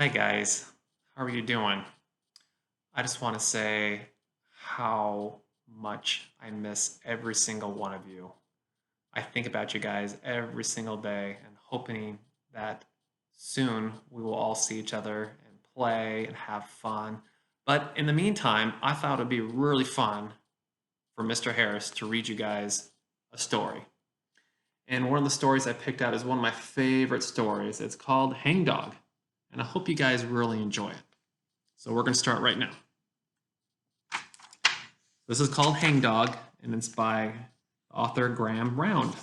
Hi guys, how are you doing? I just want to say how much I miss every single one of you. I think about you guys every single day and hoping that soon we will all see each other and play and have fun. But in the meantime, I thought it'd be really fun for Mr. Harris to read you guys a story. And one of the stories I picked out is one of my favorite stories. It's called Hangdog, and I hope you guys really enjoy it. So we're going to start right now. This is called Hangdog, and it's by author Graham Round.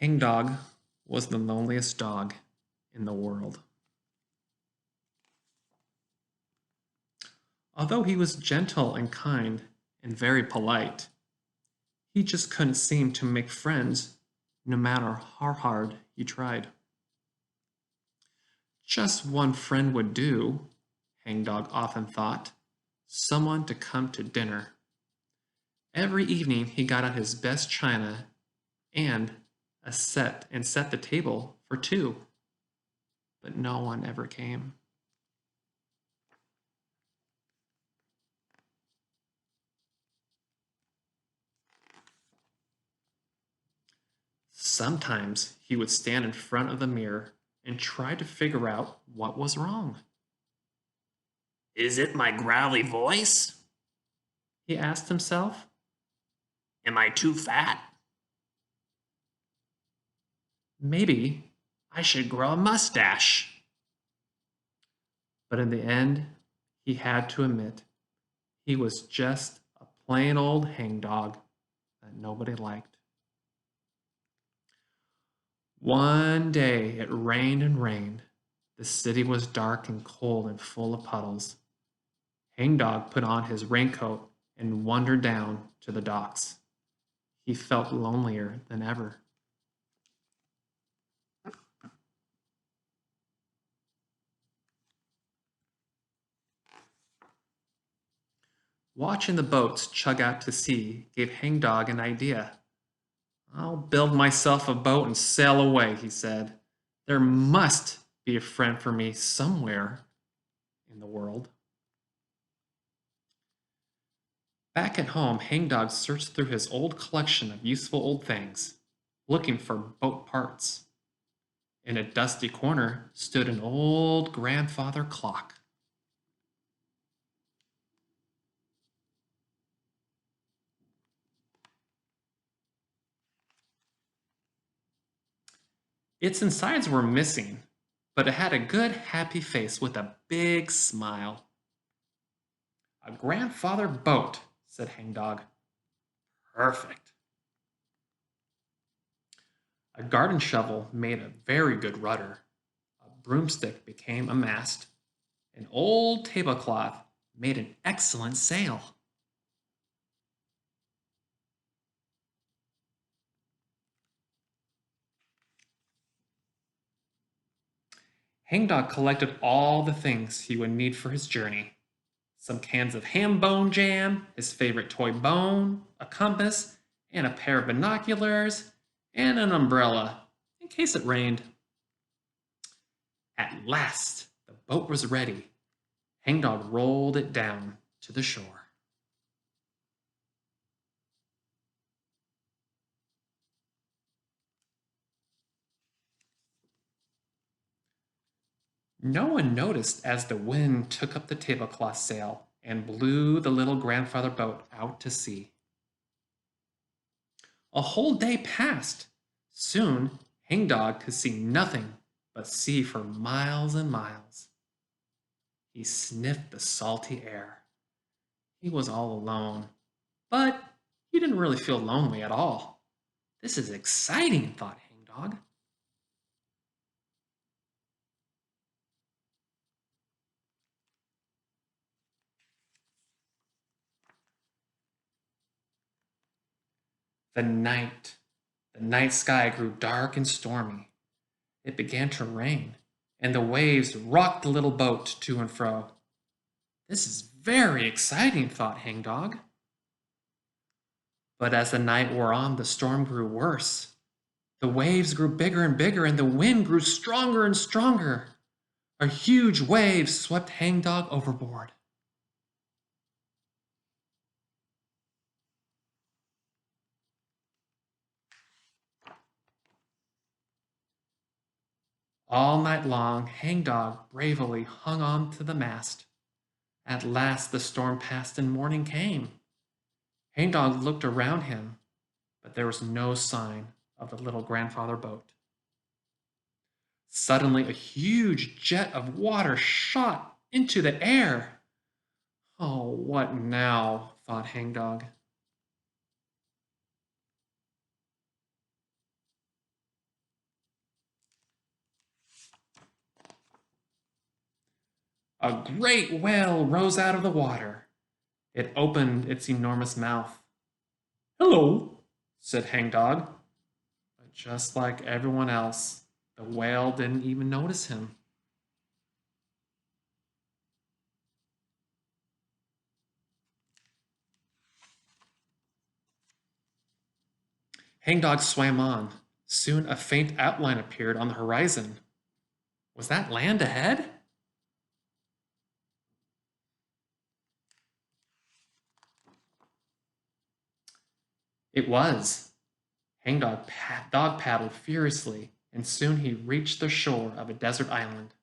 Hangdog was the loneliest dog in the world. Although he was gentle and kind and very polite, he just couldn't seem to make friends no matter how hard he tried. Just one friend would do, Hangdog often thought, someone to come to dinner. Every evening he got out his best china and set the table for two, but no one ever came. Sometimes he would stand in front of the mirror and try to figure out what was wrong. Is it my growly voice? He asked himself. Am I too fat? Maybe I should grow a mustache. But in the end, he had to admit he was just a plain old hangdog that nobody liked. One day it rained and rained. The city was dark and cold and full of puddles. Hangdog put on his raincoat and wandered down to the docks. He felt lonelier than ever. Watching the boats chug out to sea gave Hangdog an idea. I'll build myself a boat and sail away, he said. There must be a friend for me somewhere in the world. Back at home, Hangdog searched through his old collection of useful old things, looking for boat parts. In a dusty corner stood an old grandfather clock. Its insides were missing, but it had a good, happy face with a big smile. A grandfather boat, said Hangdog. Perfect. A garden shovel made a very good rudder. A broomstick became a mast. An old tablecloth made an excellent sail. Hangdog collected all the things he would need for his journey. Some cans of ham bone jam, his favorite toy bone, a compass, and a pair of binoculars, and an umbrella, in case it rained. At last, the boat was ready. Hangdog rolled it down to the shore. No one noticed as the wind took up the tablecloth sail and blew the little grandfather boat out to sea. A whole day passed. Soon, Hangdog could see nothing but sea for miles and miles. He sniffed the salty air. He was all alone, but he didn't really feel lonely at all. This is exciting, thought Hangdog. The night, the night sky grew dark and stormy. It began to rain, and the waves rocked the little boat to and fro. This is very exciting, thought Hangdog. But as the night wore on, the storm grew worse. The waves grew bigger and bigger, and the wind grew stronger and stronger. A huge wave swept Hangdog overboard. All night long, Hangdog bravely hung on to the mast. At last the storm passed and morning came. Hangdog looked around him, but there was no sign of the little grandfather boat. Suddenly, a huge jet of water shot into the air. Oh, what now? Thought Hangdog. A great whale rose out of the water. It opened its enormous mouth. Hello, said Hangdog. But just like everyone else, the whale didn't even notice him. Hangdog swam on. Soon a faint outline appeared on the horizon. Was that land ahead? It was. Dog paddled furiously, and soon he reached the shore of a desert island.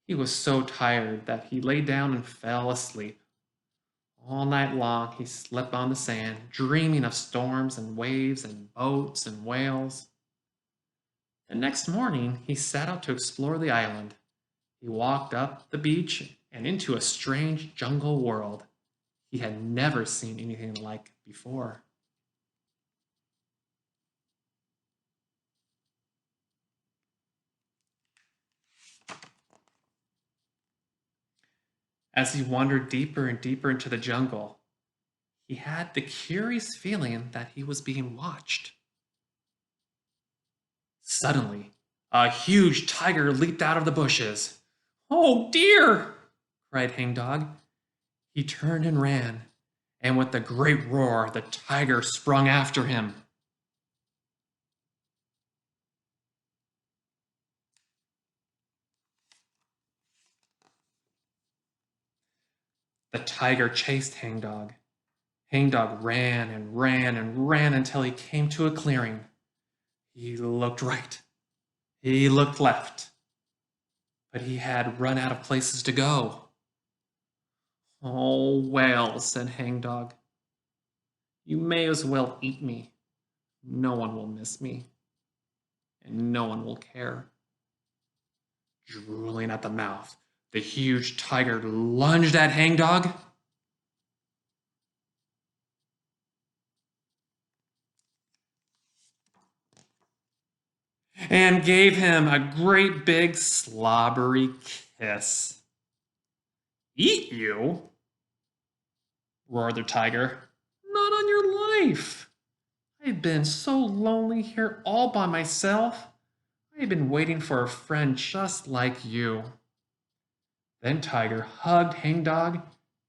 He was so tired that he lay down and fell asleep. All night long he slept on the sand, dreaming of storms and waves and boats and whales. The next morning he set out to explore the island. He walked up the beach and into a strange jungle world he had never seen anything like before. As he wandered deeper and deeper into the jungle, he had the curious feeling that he was being watched. Suddenly, a huge tiger leaped out of the bushes. Oh dear! Cried Hangdog. He turned and ran, and with a great roar, the tiger sprung after him. The tiger chased Hangdog. Hangdog ran and ran and ran until he came to a clearing. He looked right. He looked left. But he had run out of places to go. Oh, well, said Hangdog. You may as well eat me. No one will miss me, and no one will care. Drooling at the mouth, the huge tiger lunged at Hangdog. And gave him a great big slobbery kiss. Eat you? Roared the tiger. Not on your life. I've been so lonely here all by myself. I've been waiting for a friend just like you. Then Tiger hugged Hangdog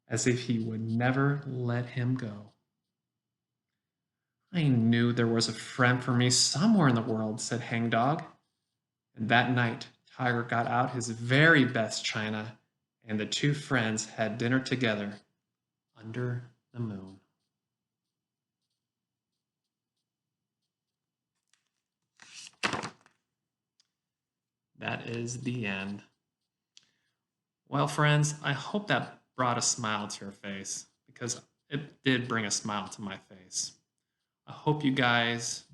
as if he would never let him go. I knew there was a friend for me somewhere in the world, said Hangdog. And that night, Tiger got out his very best china, and the two friends had dinner together under the moon. That is the end. Well, friends, I hope that brought a smile to your face because it did bring a smile to my face. I hope you guys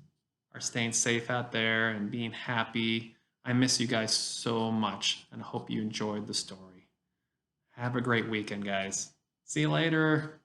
are staying safe out there and being happy. I miss you guys so much and I hope you enjoyed the story. Have a great weekend, guys. See you later.